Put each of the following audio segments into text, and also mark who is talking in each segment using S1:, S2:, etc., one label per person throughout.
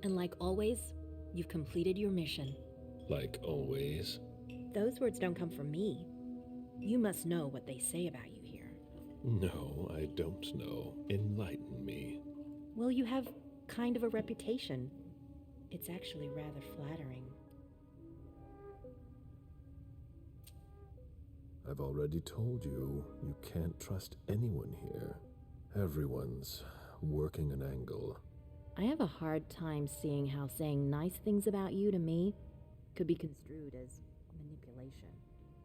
S1: And like always, you've completed your mission.
S2: Like always.
S1: Those words don't come from me. You must know what they say about you here.
S2: No, I don't know. Enlighten me.
S1: Well, you have kind of a reputation. It's actually rather flattering.
S2: I've already told you, you can't trust anyone here. Everyone's working an angle.
S1: I have a hard time seeing how saying nice things about you to me could be construed as manipulation.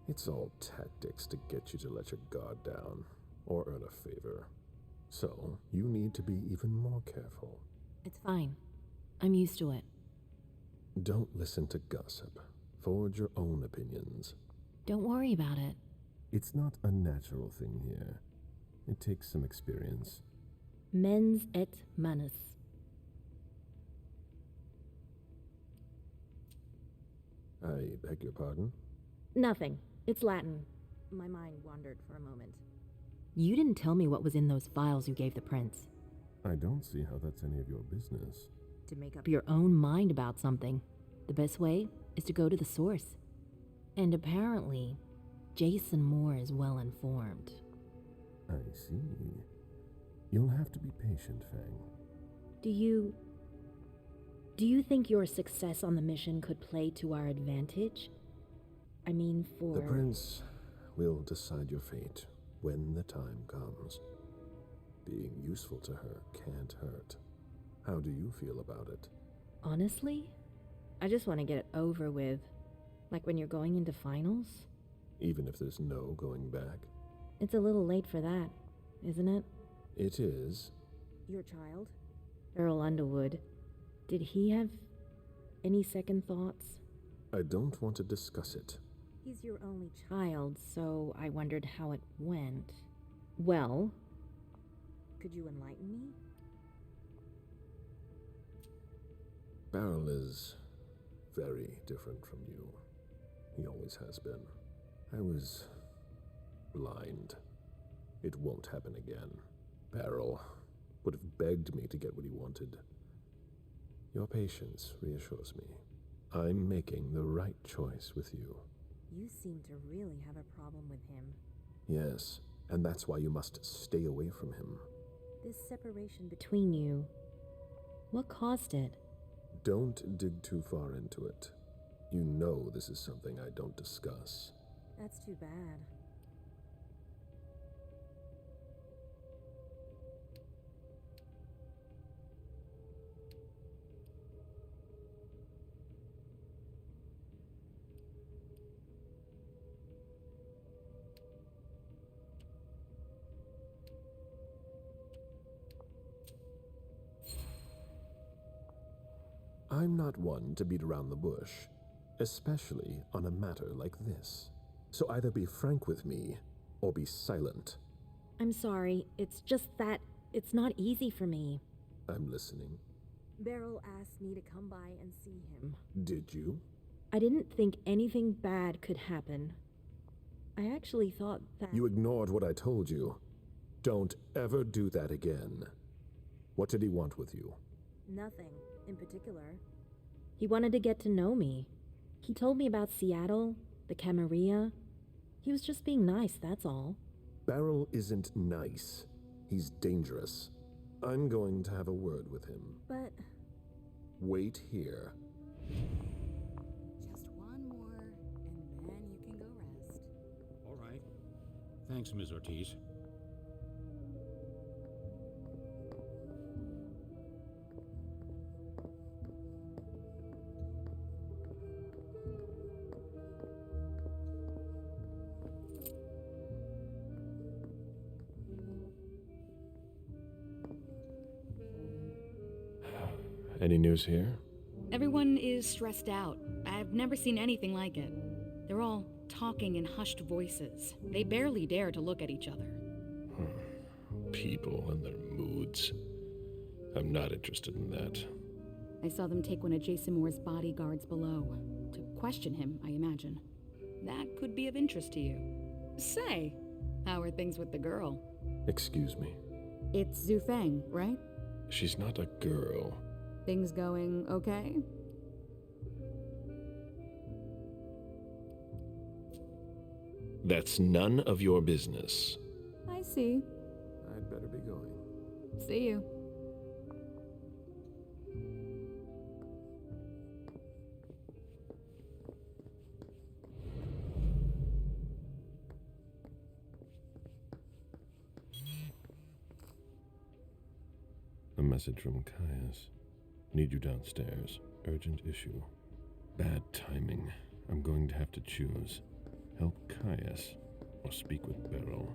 S2: It's all tactics to get you to let your guard down, or earn a favor. So, you need to be even more careful.
S1: It's fine. I'm used to it.
S2: Don't listen to gossip. Forge your own opinions.
S1: Don't worry about it.
S2: It's not a natural thing here. It takes some experience.
S1: Mens et manus.
S2: I beg your pardon?
S1: Nothing. It's Latin. My mind wandered for a moment. You didn't tell me what was in those files you gave the prince.
S2: I don't see how that's any of your business.
S1: To make up your own mind about something, the best way is to go to the source. And apparently, Jason Moore is well informed.
S2: I see. You'll have to be patient, Fang.
S1: Do you think your success on the mission could play to our advantage? I mean, for...
S2: The prince will decide your fate when the time comes. Being useful to her can't hurt. How do you feel about it?
S1: Honestly, I just want to get it over with. Like when you're going into finals.
S2: Even if there's no going back?
S1: It's a little late for that, isn't it?
S2: It is.
S1: Your child? Earl Underwood. Did he have any second thoughts?
S2: I don't want to discuss it.
S1: He's your only child, so I wondered how it went. Well, could you enlighten me?
S2: Berel is very different from you. He always has been. I was blind. It won't happen again. Berel would have begged me to get what he wanted. Your patience reassures me. I'm making the right choice with you.
S1: You seem to really have a problem with him.
S2: Yes, and that's why you must stay away from him.
S1: This separation between you, what caused it?
S2: Don't dig too far into it. You know this is something I don't discuss.
S1: That's too bad.
S2: I'm not one to beat around the bush, especially on a matter like this. So either be frank with me, or be silent.
S1: I'm sorry, it's just that it's not easy for me.
S2: I'm listening.
S1: Berel asked me to come by and see him.
S2: Did you?
S1: I didn't think anything bad could happen. I actually thought that...
S2: You ignored what I told you. Don't ever do that again. What did he want with you?
S1: Nothing in particular. He wanted to get to know me. He told me about Seattle, the Camarilla. He was just being nice, that's all.
S2: Berel isn't nice. He's dangerous. I'm going to have a word with him.
S1: But...
S2: Wait here.
S3: Just one more, and then you can go rest.
S4: All right. Thanks, Ms. Ortiz.
S2: Any news here?
S3: Everyone is stressed out. I've never seen anything like it. They're all talking in hushed voices. They barely dare to look at each other.
S2: People and their moods. I'm not interested in that.
S3: I saw them take one of Jason Moore's bodyguards below. To question him, I imagine. That could be of interest to you. Say, how are things with the girl?
S2: Excuse me.
S3: It's Zhu Feng, right?
S2: She's not a girl.
S3: Things going okay?
S2: That's none of your business.
S3: I see.
S2: I'd better be going.
S3: See you.
S2: A message from Kaius. Need you downstairs. Urgent issue. Bad timing. I'm going to have to choose. Help Kaius or speak with Berel.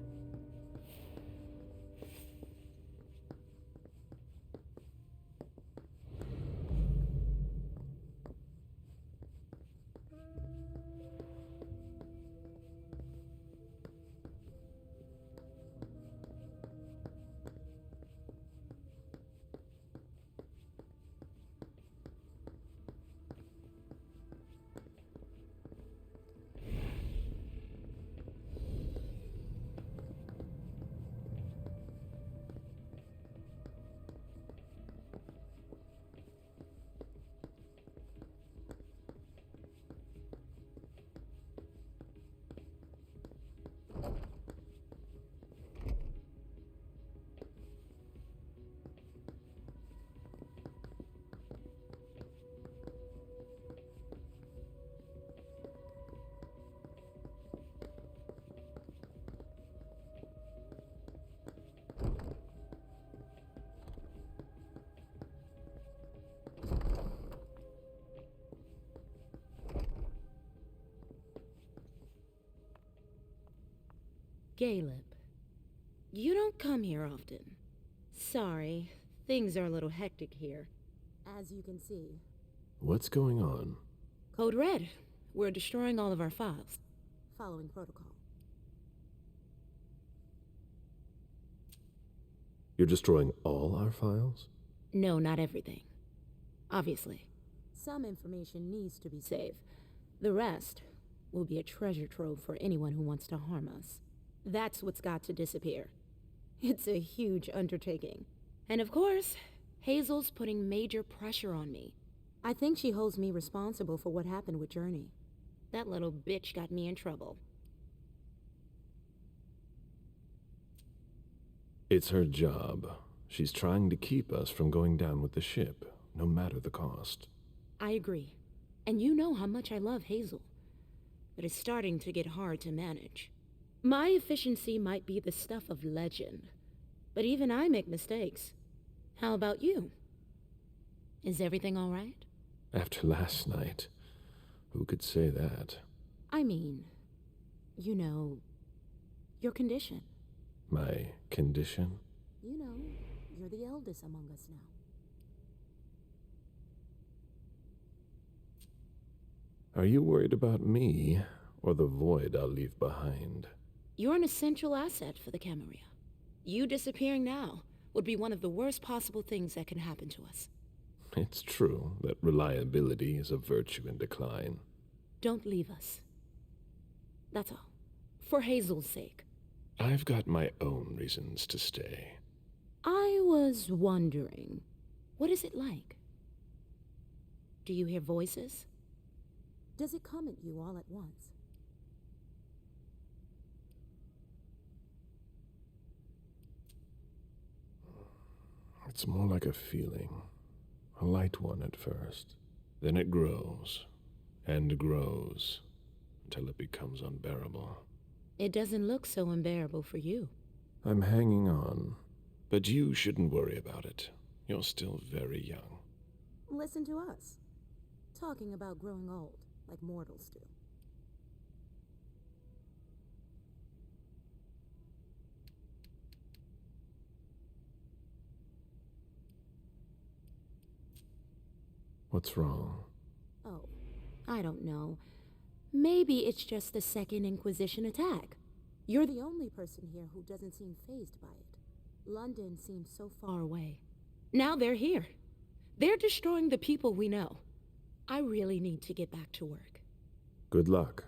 S1: Galeb, you don't come here often. Sorry, things are a little hectic here. As you can see.
S2: What's going on?
S1: Code Red. We're destroying all of our files. Following protocol.
S2: You're destroying all our files?
S1: No, not everything. Obviously. Some information needs to be saved. The rest will be a treasure trove for anyone who wants to harm us. That's what's got to disappear. It's a huge undertaking. And of course, Hazel's putting major pressure on me. I think she holds me responsible for what happened with Journey. That little bitch got me in trouble.
S2: It's her job. She's trying to keep us from going down with the ship, no matter the cost.
S1: I agree. And you know how much I love Hazel. But it's starting to get hard to manage. My efficiency might be the stuff of legend, but even I make mistakes. How about you? Is everything all right?
S2: After last night, who could say that?
S1: I mean, you know, your condition.
S2: My condition?
S1: You know, you're the eldest among us now.
S2: Are you worried about me, or the void I'll leave behind?
S1: You're an essential asset for the Camarilla. You disappearing now would be one of the worst possible things that can happen to us.
S2: It's true that reliability is a virtue in decline.
S1: Don't leave us. That's all. For Hazel's sake.
S2: I've got my own reasons to stay.
S1: I was wondering, what is it like? Do you hear voices? Does it come at you all at once?
S2: It's more like a feeling. A light one at first. Then it grows, and grows, until it becomes unbearable.
S1: It doesn't look so unbearable for you.
S2: I'm hanging on, but you shouldn't worry about it. You're still very young.
S1: Listen to us. Talking about growing old, like mortals do.
S2: What's wrong?
S1: Oh, I don't know. Maybe it's just the Second Inquisition attack. You're the only person here who doesn't seem fazed by it. London seems so far away. Now they're here. They're destroying the people we know. I really need to get back to work.
S2: Good luck.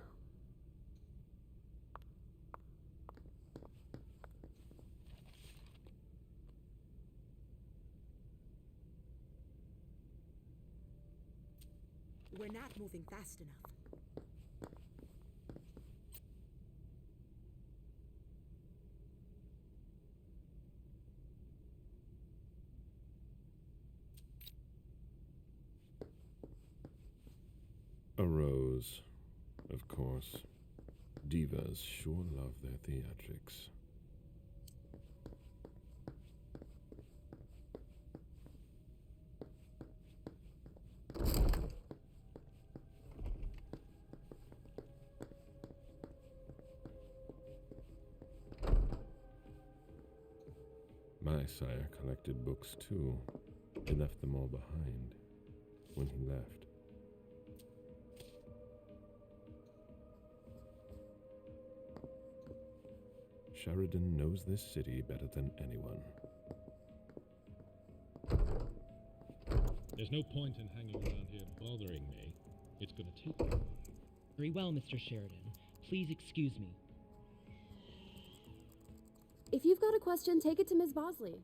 S1: We're not moving fast enough.
S2: A rose, of course. Divas sure love their theatrics. My sire collected books too. He left them all behind when he left. Sheridan knows this city better than anyone.
S4: There's no point in hanging around here bothering me. It's gonna take me.
S5: Very well, Mr. Sheridan. Please excuse me.
S6: If you've got a question, take it to Ms. Bosley.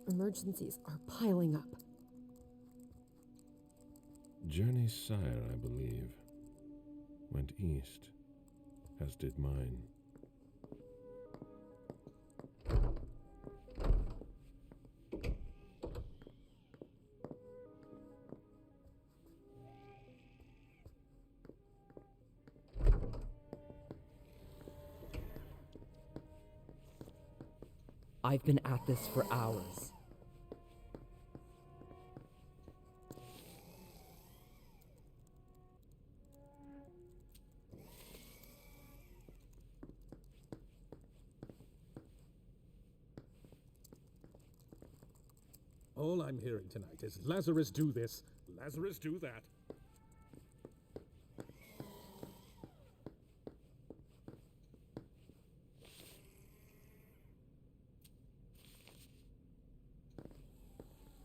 S6: Emergencies are piling up.
S2: Journey's sire, I believe, went east, as did mine.
S5: I've been at this for hours.
S7: All I'm hearing tonight is Lazarus do this, Lazarus do that.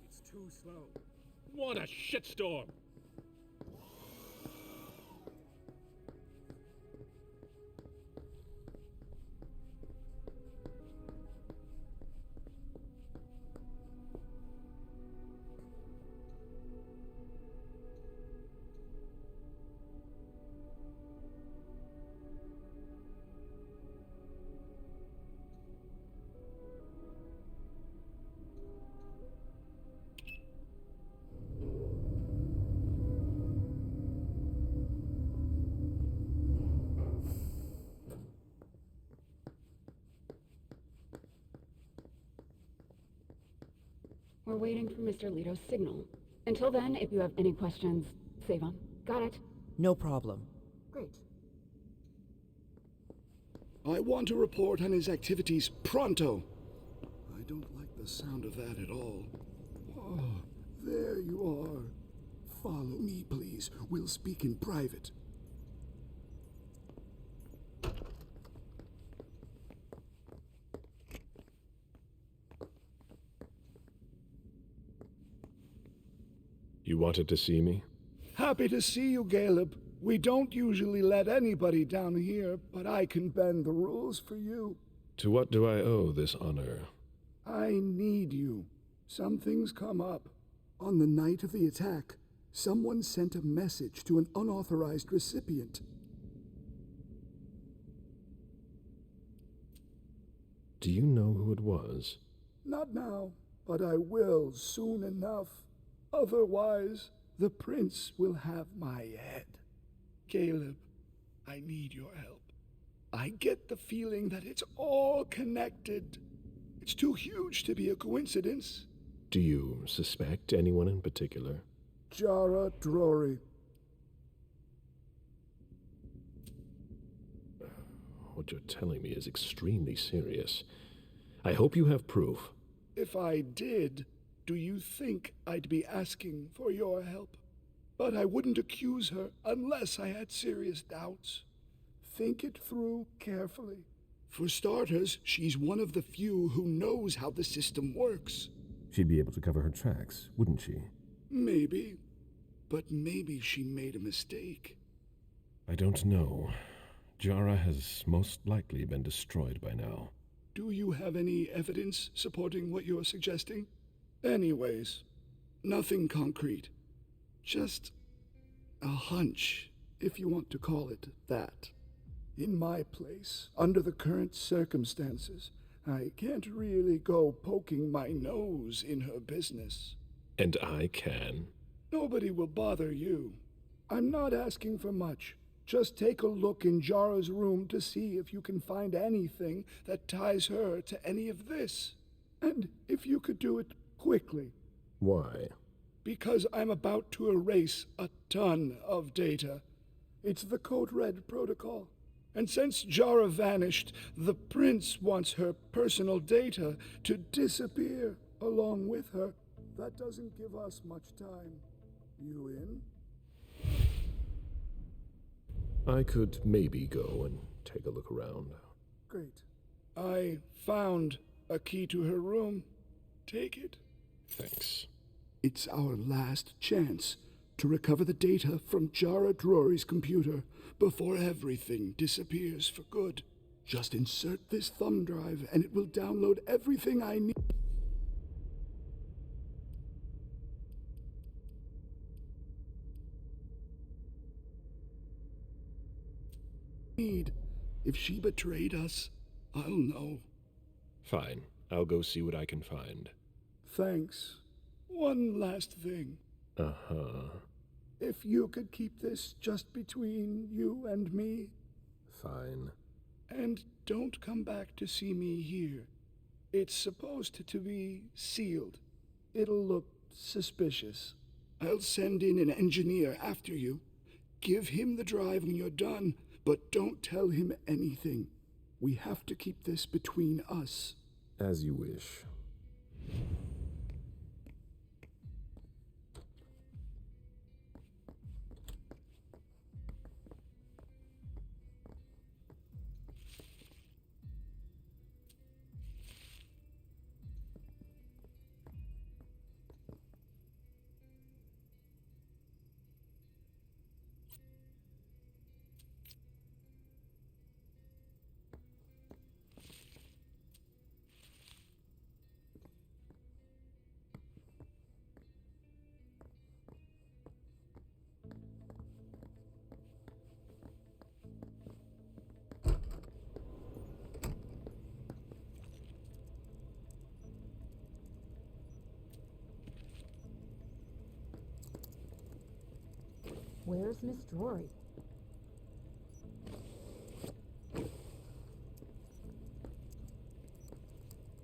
S7: It's too slow. What a shitstorm!
S3: We're waiting for Mr. Leto's signal. Until then, if you have any questions, save on. Got it?
S5: No problem.
S3: Great.
S8: I want a report on his activities pronto. I don't like the sound of that at all. Oh, there you are. Follow me, please. We'll speak in private.
S2: You wanted to see me?
S8: Happy to see you, Galeb. We don't usually let anybody down here, but I can bend the rules for you.
S2: To what do I owe this honor?
S8: I need you. Something's come up. On the night of the attack, someone sent a message to an unauthorized recipient.
S2: Do you know who it was?
S8: Not now, but I will soon enough. Otherwise, the prince will have my head. Galeb, I need your help. I get the feeling that it's all connected. It's too huge to be a coincidence.
S2: Do you suspect anyone in particular?
S8: Jara Drory.
S2: What you're telling me is extremely serious. I hope you have proof.
S8: If I did, do you think I'd be asking for your help? But I wouldn't accuse her unless I had serious doubts. think it through carefully. For starters, she's one of the few who knows how the system works.
S2: She'd be able to cover her tracks, wouldn't she?
S8: Maybe. But maybe she made a mistake.
S2: I don't know. Jara has most likely been destroyed by now.
S8: Do you have any evidence supporting what you're suggesting? Anyways, nothing concrete. Just a hunch, if you want to call it that. In my place, under the current circumstances, I can't really go poking my nose in her business.
S2: And I can.
S8: Nobody will bother you. I'm not asking for much. Just take a look in Jara's room to see if you can find anything that ties her to any of this. And if you could do it quickly.
S2: Why?
S8: Because I'm about to erase a ton of data. It's the Code Red protocol. And since Jara vanished, the prince wants her personal data to disappear along with her. That doesn't give us much time. You in?
S2: I could maybe go and take a look around.
S8: Great. I found a key to her room. Take it.
S2: Thanks.
S8: It's our last chance to recover the data from Jara Drory's computer before everything disappears for good. Just insert this thumb drive and it will download everything I need. If she betrayed us, I'll know.
S2: Fine. I'll go see what I can find.
S8: Thanks. One last thing.
S2: Uh-huh.
S8: If you could keep this just between you and me.
S2: Fine.
S8: And don't come back to see me here. It's supposed to be sealed. It'll look suspicious. I'll send in an engineer after you. Give him the drive when you're done, but don't tell him anything. We have to keep this between us.
S2: As you wish.
S1: Where's Miss Drory?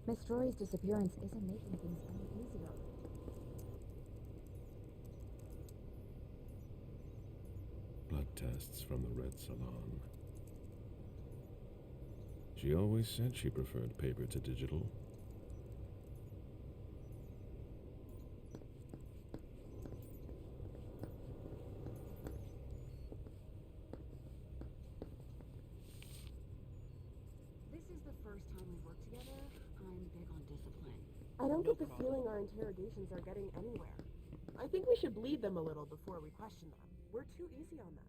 S1: Miss Drory's disappearance isn't making things any easier.
S2: Blood tests from the Red Salon. She always said she preferred paper to digital.
S6: I don't get the feeling our interrogations are getting anywhere. I think we should bleed them a little before we question them. We're too easy on them.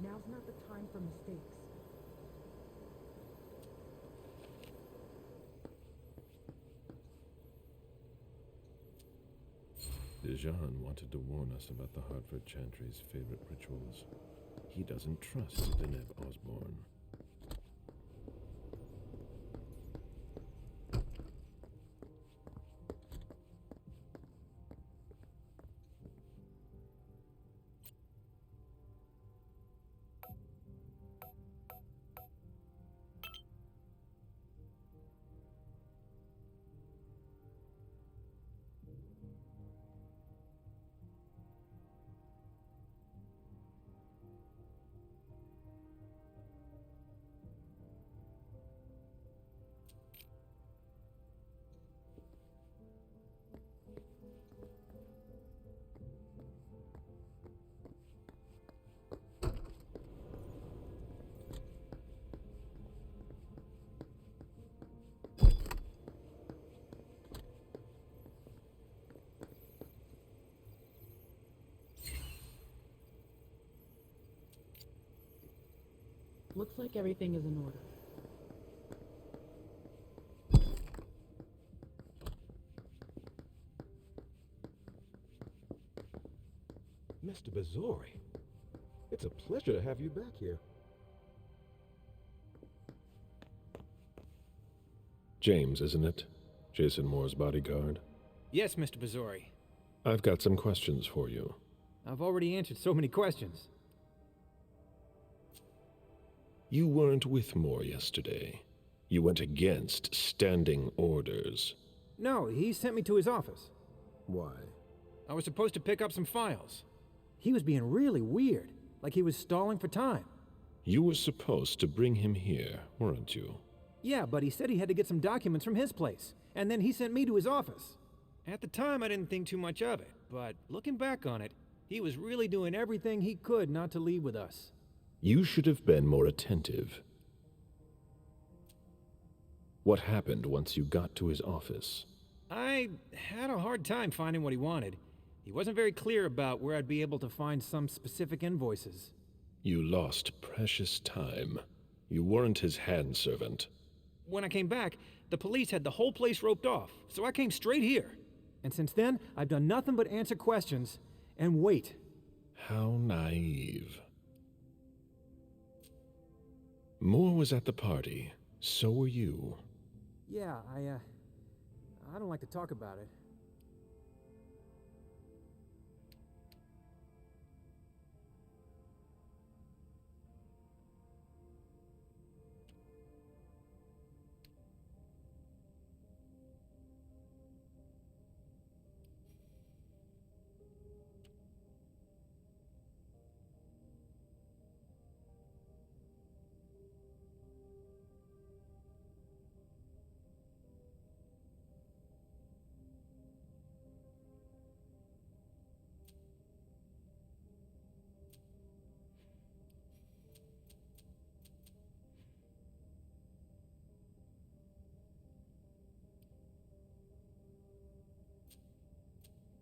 S1: Now's not the time for mistakes.
S2: Dejan wanted to warn us about the Hartford Chantry's favorite rituals. He doesn't trust Deneb Osborne.
S6: Looks like everything is in order.
S2: Mr. Bazori, it's a pleasure to have you back here. James, isn't it? Jason Moore's bodyguard.
S9: Yes, Mr. Bazori.
S2: I've got some questions for you.
S9: I've already answered so many questions.
S2: You weren't with Moore yesterday. You went against standing orders.
S9: No, he sent me to his office.
S2: Why?
S9: I was supposed to pick up some files. He was being really weird, like he was stalling for time.
S2: You were supposed to bring him here, weren't you?
S9: Yeah, but he said he had to get some documents from his place, and then he sent me to his office. At the time, I didn't think too much of it, but looking back on it, he was really doing everything he could not to leave with us.
S2: You should have been more attentive. What happened once you got to his office?
S9: I had a hard time finding what he wanted. He wasn't very clear about where I'd be able to find some specific invoices.
S2: You lost precious time. You weren't his handservant.
S9: When I came back, the police had the whole place roped off, so I came straight here. And since then, I've done nothing but answer questions and wait.
S2: How naive. Moore was at the party. So were you.
S9: Yeah, I don't like to talk about it.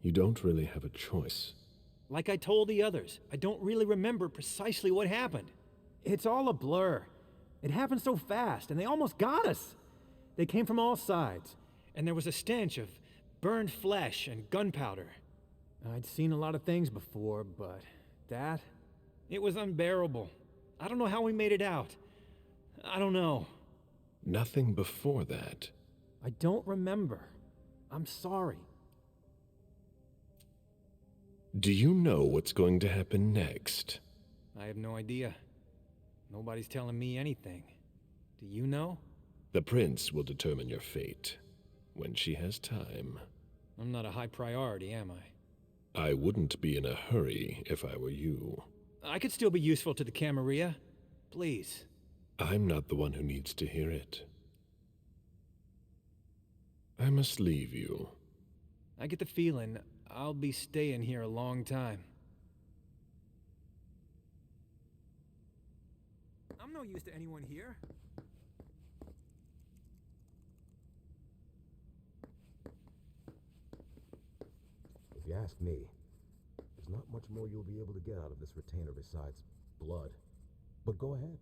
S2: You don't really have a choice.
S9: Like I told the others, I don't really remember precisely what happened. It's all a blur. It happened so fast, and they almost got us. They came from all sides, and there was a stench of burned flesh and gunpowder. I'd seen a lot of things before, but that... it was unbearable. I don't know how we made it out. I don't know.
S2: Nothing before that.
S9: I don't remember. I'm sorry.
S2: Do you know what's going to happen next?
S9: I have no idea. Nobody's telling me anything. Do you know?
S2: The prince will determine your fate when she has time.
S9: I'm not a high priority, am I?
S2: I wouldn't be in a hurry if I were you.
S9: I could still be useful to the Camarilla. Please.
S2: I'm not the one who needs to hear it. I must leave you.
S9: I get the feeling I'll be staying here a long time. I'm no use to anyone here.
S10: If you ask me, there's not much more you'll be able to get out of this retainer besides blood. But go ahead.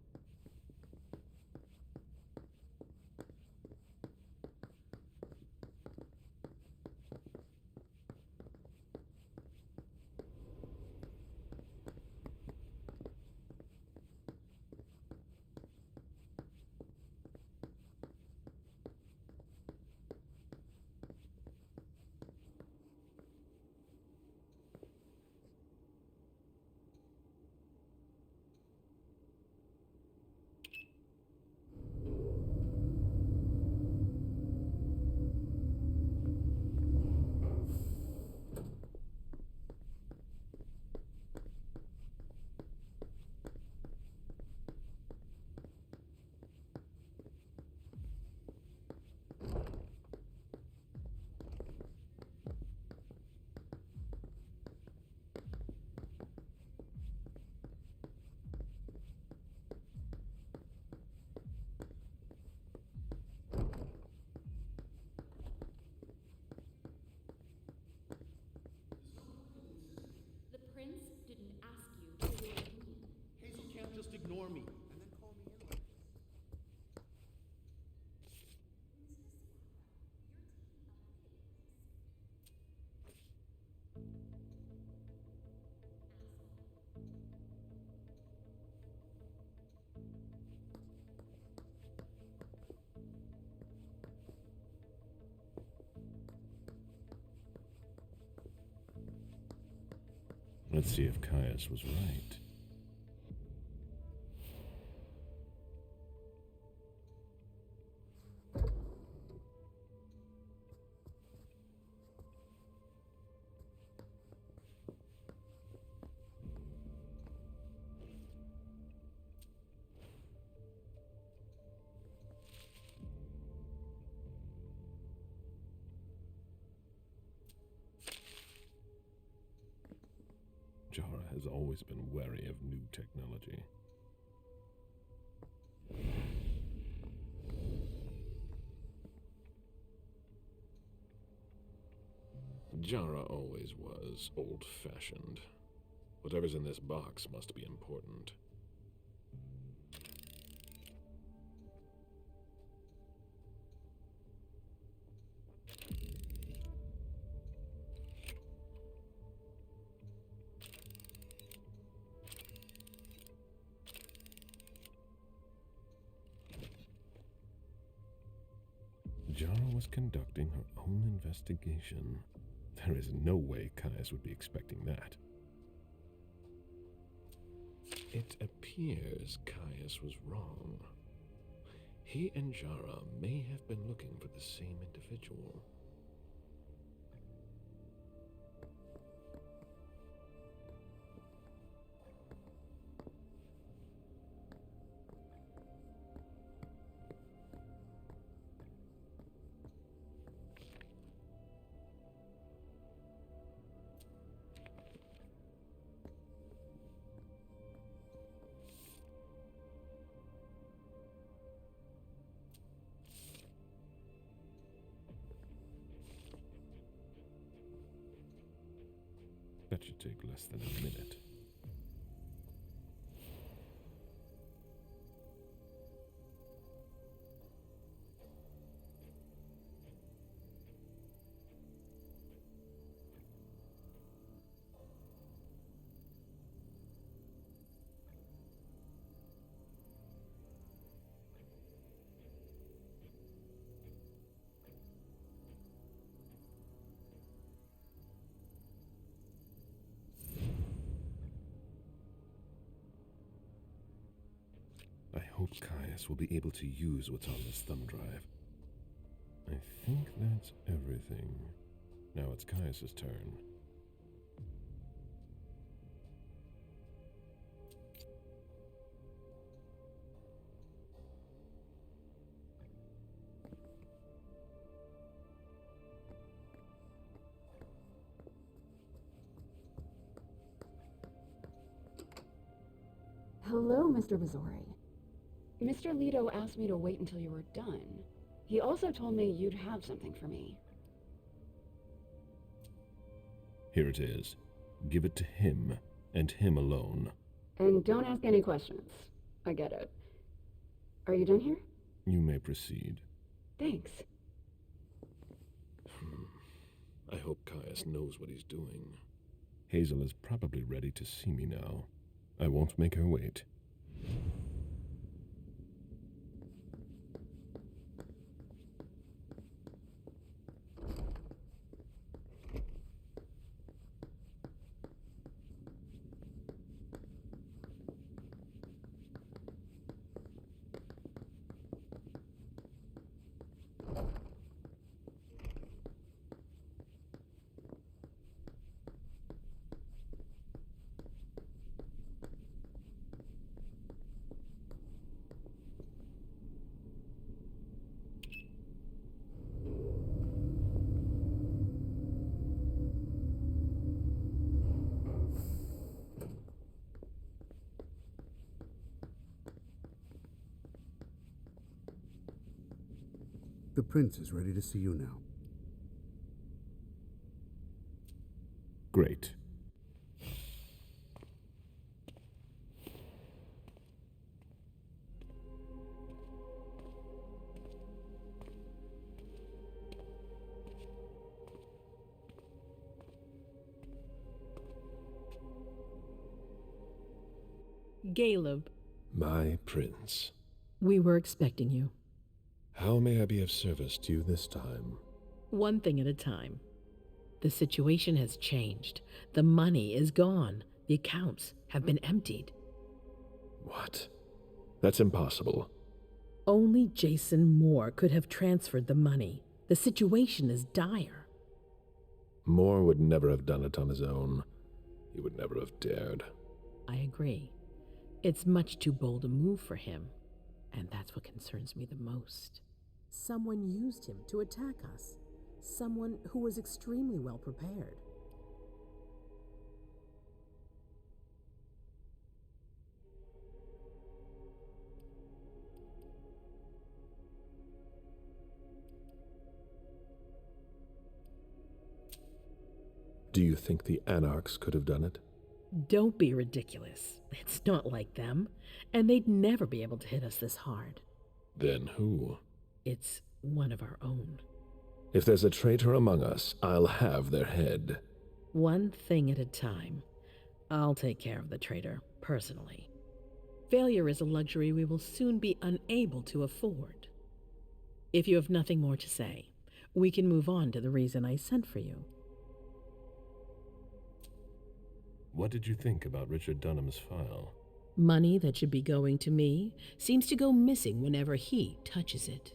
S2: Let's see if Kaius was right. Jara has always been wary of new technology. Jara always was old-fashioned. Whatever's in this box must be important. Jara was conducting her own investigation. There is no way Kaius would be expecting that. It appears Kaius was wrong. He and Jara may have been looking for the same individual. That should take less than a minute. I hope Kaius will be able to use what's on this thumb drive. I think that's everything. Now it's Kaius's turn.
S3: Hello, Mr. Bazori. Mr. Leto asked me to wait until you were done. He also told me you'd have something for me.
S2: Here it is. Give it to him, and him alone.
S3: And don't ask any questions. I get it. Are you done here?
S2: You may proceed.
S3: Thanks.
S2: I hope Kaius knows what he's doing. Hazel is probably ready to see me now. I won't make her wait.
S11: The prince is ready to see you now.
S2: Great.
S12: Galeb.
S2: My prince.
S12: We were expecting you.
S2: How may I be of service to you this time?
S12: One thing at a time. The situation has changed. The money is gone. The accounts have been emptied.
S2: What? That's impossible.
S12: Only Jason Moore could have transferred the money. The situation is dire.
S2: Moore would never have done it on his own. He would never have dared.
S12: I agree. It's much too bold a move for him, and that's what concerns me the most. Someone used him to attack us. Someone who was extremely well prepared.
S2: Do you think the Anarchs could have done it?
S12: Don't be ridiculous. It's not like them, and they'd never be able to hit us this hard.
S2: Then who?
S12: It's one of our own.
S2: If there's a traitor among us, I'll have their head.
S12: One thing at a time. I'll take care of the traitor, personally. Failure is a luxury we will soon be unable to afford. If you have nothing more to say, we can move on to the reason I sent for you.
S2: What did you think about Richard Dunham's file?
S12: Money that should be going to me seems to go missing whenever he touches it.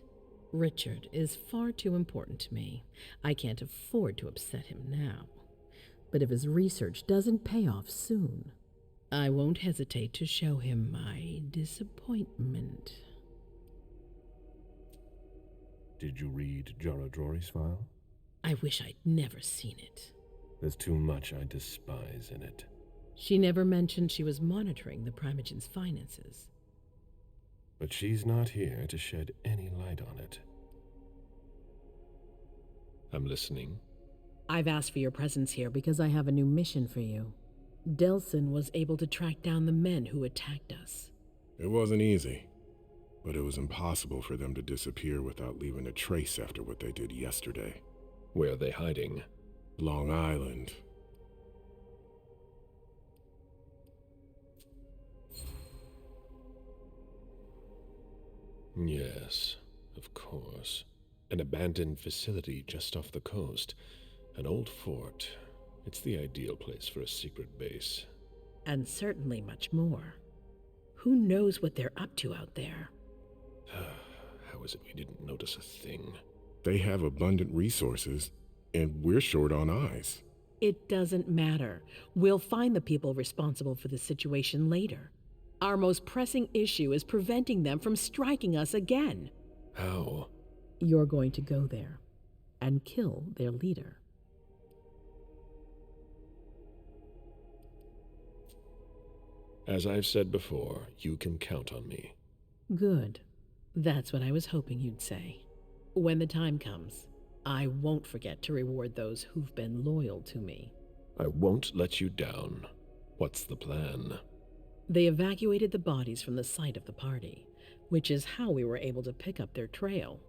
S12: Richard is far too important to me. I can't afford to upset him now. But if his research doesn't pay off soon, I won't hesitate to show him my disappointment.
S2: Did you read Jara Drory's file?
S12: I wish I'd never seen it.
S2: There's too much I despise in it.
S12: She never mentioned she was monitoring the Primogen's finances.
S2: But she's not here to shed any light on it. I'm listening.
S12: I've asked for your presence here because I have a new mission for you. Delsin was able to track down the men who attacked us.
S13: It wasn't easy, but it was impossible for them to disappear without leaving a trace after what they did yesterday.
S2: Where are they hiding?
S13: Long Island.
S2: Yes, of course. An abandoned facility just off the coast. An old fort. It's the ideal place for a secret base.
S12: And certainly much more. Who knows what they're up to out there?
S2: How is it we didn't notice a thing?
S13: They have abundant resources, and we're short on eyes.
S12: It doesn't matter. We'll find the people responsible for the situation later. Our most pressing issue is preventing them from striking us again.
S2: How?
S12: You're going to go there and kill their leader.
S2: As I've said before, you can count on me.
S12: Good. That's what I was hoping you'd say. When the time comes, I won't forget to reward those who've been loyal to me.
S2: I won't let you down. What's the plan?
S12: They evacuated the bodies from the site of the party, which is how we were able to pick up their trail.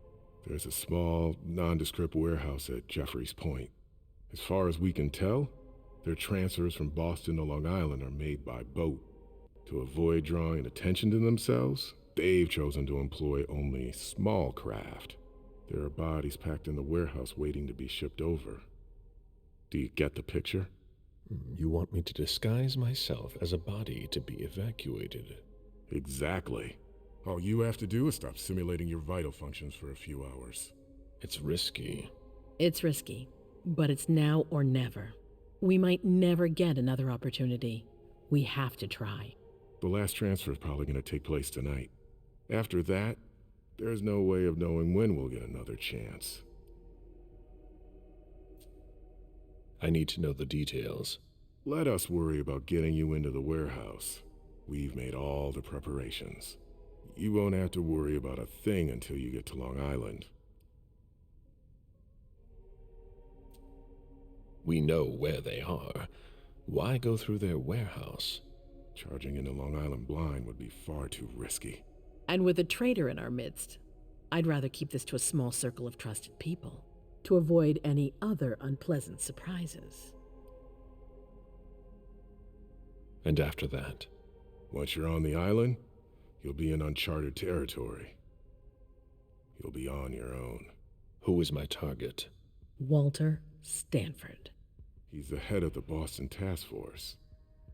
S13: There's a small, nondescript warehouse at Jeffrey's Point. As far as we can tell, their transfers from Boston to Long Island are made by boat. To avoid drawing attention to themselves, they've chosen to employ only small craft. There are bodies packed in the warehouse waiting to be shipped over. Do you get the picture?
S2: You want me to disguise myself as a body to be evacuated?
S13: Exactly. All you have to do is stop simulating your vital functions for a few hours.
S2: It's risky.
S12: It's risky, but it's now or never. We might never get another opportunity. We have to try.
S13: The last transfer is probably going to take place tonight. After that, there's no way of knowing when we'll get another chance.
S2: I need to know the details.
S13: Let us worry about getting you into the warehouse. We've made all the preparations. You won't have to worry about a thing until you get to Long Island.
S2: We know where they are. Why go through their warehouse?
S13: Charging into Long Island blind would be far too risky.
S12: And with a traitor in our midst, I'd rather keep this to a small circle of trusted people, to avoid any other unpleasant surprises.
S2: And after that?
S13: Once you're on the island, you'll be in uncharted territory. You'll be on your own.
S2: Who is my target?
S12: Walter Stanford.
S13: He's the head of the Boston Task Force.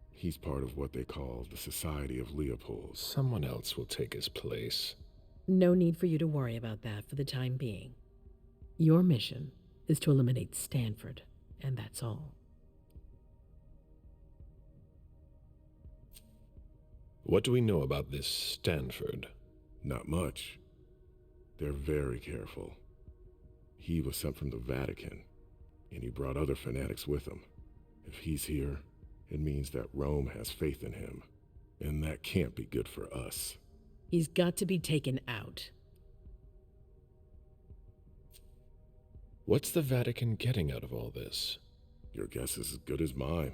S13: He's part of what they call the Society of Leopold.
S2: Someone else will take his place.
S12: No need for you to worry about that for the time being. Your mission is to eliminate Stanford, and that's all.
S2: What do we know about this Stanford?
S13: Not much. They're very careful. He was sent from the Vatican, and he brought other fanatics with him. If he's here, it means that Rome has faith in him, and that can't be good for us.
S12: He's got to be taken out.
S2: What's the Vatican getting out of all this?
S13: Your guess is as good as mine.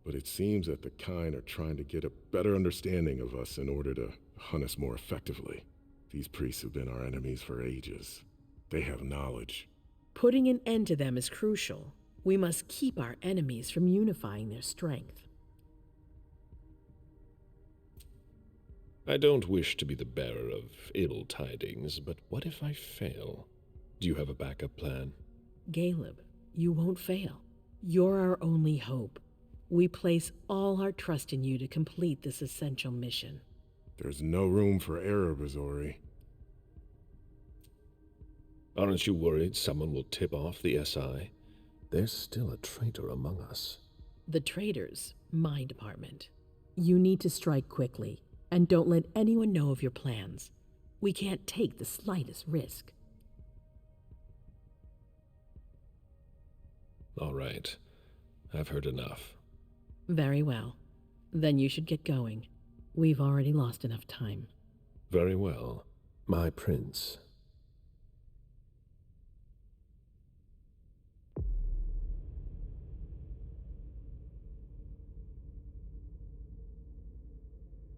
S13: But it seems that the kind are trying to get a better understanding of us in order to hunt us more effectively. These priests have been our enemies for ages. They have knowledge.
S12: Putting an end to them is crucial. We must keep our enemies from unifying their strength.
S2: I don't wish to be the bearer of ill tidings, but what if I fail? Do you have a backup plan?
S12: Galeb, you won't fail. You're our only hope. We place all our trust in you to complete this essential mission.
S13: There's no room for error, Drory.
S2: Aren't you worried someone will tip off the SI? There's still a traitor among us.
S12: The traitors, my department. You need to strike quickly, and don't let anyone know of your plans. We can't take the slightest risk.
S2: All right. I've heard enough.
S12: Very well. Then you should get going. We've already lost enough time.
S2: Very well. My prince,